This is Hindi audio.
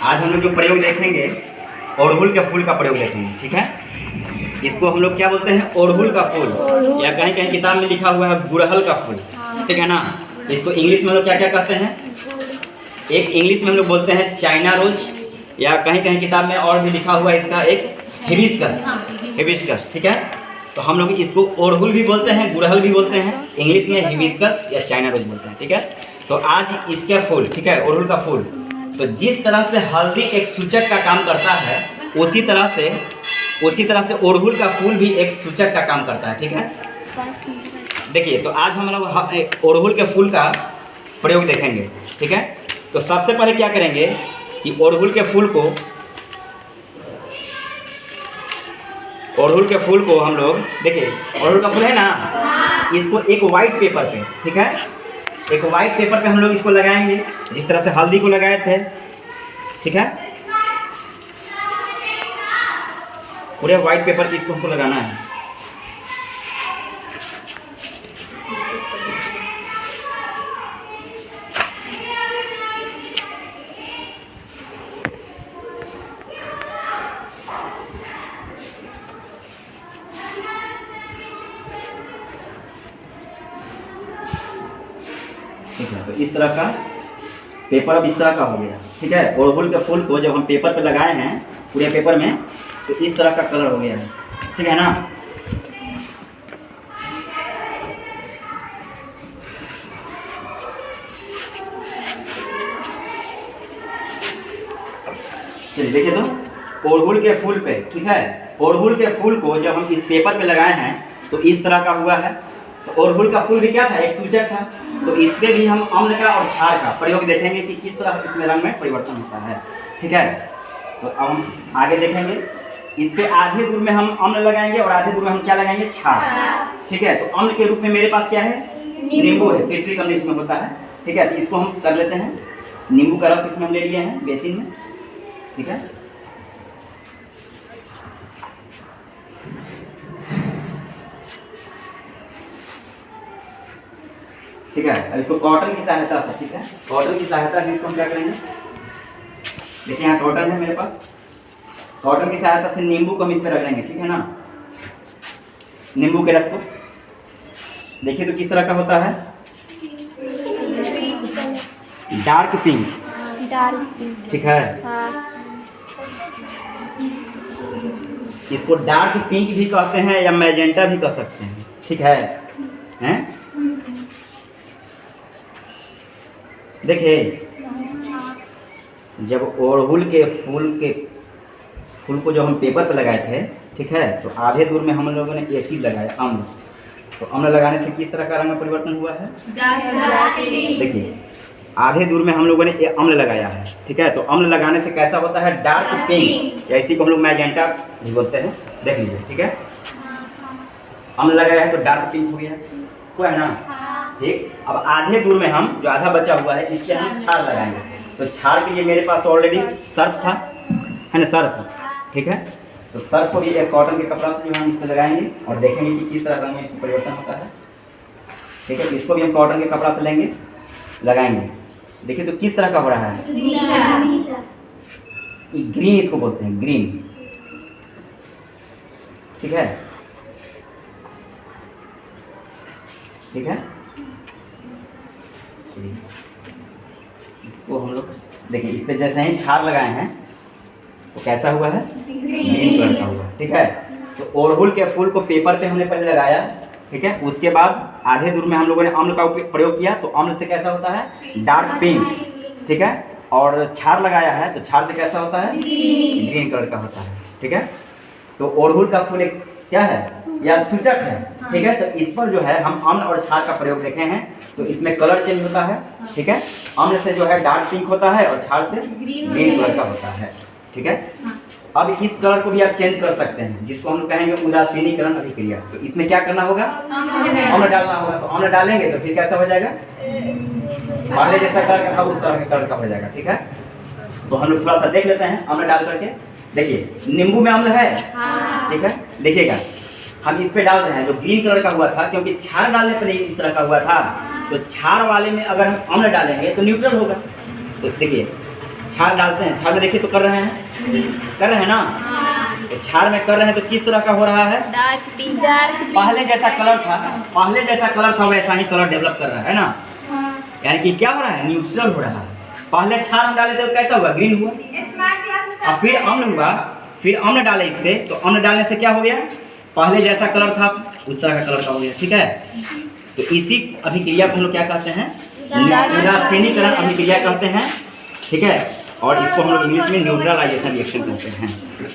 आज हम लोग जो प्रयोग देखेंगे अड़हुल के फूल का प्रयोग देखेंगे, ठीक है। इसको हम लोग क्या बोलते हैं, अड़हुल का फूल, या कहीं कहीं किताब में लिखा हुआ है गुड़हल का फूल, ठीक है ना। इसको इंग्लिश में हम लोग क्या क्या कहते हैं, एक इंग्लिश में हम लोग बोलते हैं चाइना रोज, या कहीं कहीं किताब में और भी लिखा हुआ है इसका एक हिबिस्कस, हिबिस्कस, ठीक है। तो हम लोग इसको अड़हुल भी बोलते हैं, गुड़हल भी बोलते हैं, इंग्लिश में हिबिस्कस या चाइना रोज बोलते हैं, ठीक है। तो आज इसका फूल, ठीक है, अड़हुल का फूल, तो जिस तरह से हल्दी एक सूचक का काम करता है उसी तरह से अड़हुल का फूल भी एक सूचक का काम करता है, ठीक है। देखिए, तो आज हम लोग अड़हुल के फूल का प्रयोग देखेंगे, ठीक है। तो सबसे पहले क्या करेंगे कि अड़हुल के फूल को हम लोग, देखिए अड़हुल का फूल है ना, इसको एक वाइट पेपर पे, ठीक है, एक वाइट पेपर पे हम लोग इसको लगाएंगे जिस तरह से हल्दी को लगाए थे, ठीक है। पूरे वाइट पेपर पे इसको हमको लगाना है। ठीक है, तो इस तरह का पेपर अब इस तरह का हो गया, ठीक है। अड़हुल के फूल को जब हम पेपर पे लगाए हैं पूरे पेपर में, तो इस तरह का कलर हो गया है, ठीक है ना। चलिए देखिए, तो अड़हुल के फूल पे, ठीक है, अड़हुल के फूल को जब हम इस पेपर पे लगाए हैं तो इस तरह का हुआ है। तो अड़हुल का फूल भी क्या था, एक सूचक था। तो इस पे भी हम अम्ल का और क्षार का प्रयोग देखेंगे कि किस तरह इसमें रंग में परिवर्तन होता है, ठीक है। तो अब हम आगे देखेंगे, इस पे आधे दूर में हम अम्ल लगाएंगे और आधे दूर में हम क्या लगाएंगे, क्षार, ठीक है। तो अम्ल के रूप में मेरे पास क्या है, नींबू है, सिट्रिक अम्ल इसमें होता है, ठीक है। तो इसको हम कर लेते हैं, नींबू का रस इसमें हम ले लिए हैं बेसिन में, ठीक है। ठीक है, अब इसको कॉटन की सहायता से, ठीक है, कॉटन की सहायता से इसको हम क्या करेंगे, देखिए यहाँ कॉटन है मेरे पास, कॉटन की सहायता से नींबू को हम इस पर रख लेंगे, ठीक है ना। नींबू के रस को देखिए तो किस तरह का होता है, डार्क पिंक, ठीक है। इसको डार्क पिंक भी कहते हैं या मैजेंटा भी कह सकते हैं, ठीक है, हैं? देखिए, जब अड़हुल के फूल को जो हम पेपर पर लगाए थे, ठीक है, तो आधे दूर में हम लोगों ने एसिड लगाया, अम्ल। तो अम्ल लगाने से किस तरह का रंग में परिवर्तन हुआ है, देखिए आधे दूर में हम लोगों ने अम्ल लगाया है, ठीक है। तो अम्ल लगाने से कैसा होता है, डार्क पिंक, या इसी को हम लोग मैजेंटा भी बोलते हैं, देख लीजिए, ठीक है। अम्ल लगाया है तो डार्क पिंक हो गया, हुआ है ना, ठीक। अब आधे दूर में हम जो आधा बचा हुआ है इससे हम क्षार लगाएंगे। तो क्षार के लिए मेरे पास ऑलरेडी सर्फ था, है ना, सर्फ, ठीक है। तो सर्फ को भी एक कॉटन के कपड़ा से जो हम इस पर लगाएंगे और देखेंगे कि किस तरह रंग में इसमें परिवर्तन होता है, ठीक है। इसको भी हम कॉटन के कपड़ा से लेंगे, लगाएंगे, देखिए तो किस तरह का हो रहा है, ग्रीन इसको बोलते हैं, ग्रीन, ठीक है, ठीक है। इसको हम लोग देखिए, इस पे जैसे ही क्षार लगाए हैं तो कैसा हुआ है, ग्रीन कलर का हुआ, ठीक है। तो अड़हुल के फूल को पेपर पे हमने पहले लगाया, ठीक है। उसके बाद आधे दूर में हम लोगों ने अम्ल का प्रयोग किया, तो अम्ल से कैसा होता है, डार्क पिंक, ठीक है। और क्षार लगाया है तो क्षार से कैसा होता है, ग्रीन कलर का होता है, ठीक है। तो अड़हुल का फूल एक क्या है, या सूचक है, ठीक है। तो इस पर जो है हम अम्ल और क्षार का प्रयोग देखे हैं, तो इसमें कलर चेंज होता है, ठीक है। अम्ल से जो है डार्क पिंक होता है और क्षार से ग्रीन कलर का होता है, ठीक है। अब इस कलर को भी आप चेंज कर सकते हैं, जिसको हम कहेंगे उदासीनीकरण अभिक्रिया। तो इसमें क्या करना होगा, अम्ल डालना होगा। तो अम्ल डालेंगे तो फिर कैसा हो जाएगा, पहले जैसा कलर का था उस तरह के कलर का हो जाएगा, ठीक है। तो हम लोग थोड़ा सा देख लेते हैं अम्ल डाल करके। देखिए नींबू में अम्ल है, ठीक है, देखिएगा हम इस पे डाल रहे हैं जो ग्रीन कलर का हुआ था, क्योंकि क्षार डालने पर इस तरह का हुआ था, तो क्षार वाले में अगर हम अम्ल डालेंगे तो न्यूट्रल होगा। तो देखिए क्षार डालते हैं, क्षार में देखिए तो कर रहे हैं ना, तो क्षार में कर रहे हैं तो किस तरह का हो रहा है, पहले जैसा कलर था वैसा ही कलर डेवलप कर रहा है ना, यानी कि क्या हो रहा है, न्यूट्रल हो रहा है। पहले क्षार हम डाले थे तो कैसा हुआ, ग्रीन हुआ, और फिर अम्ल हुआ, फिर अम्ल डाले इस पे, तो अम्ल डालने से क्या हो गया, पहले जैसा कलर था उस तरह का कलर का हो गया, ठीक है। तो इसी अभिक्रिया को हम लोग क्या कहते हैं, उदासीनीकरण अभिक्रिया कहते हैं, ठीक है, और इसको हम लोग इंग्लिश में न्यूट्रलाइजेशन रिएक्शन कहते हैं।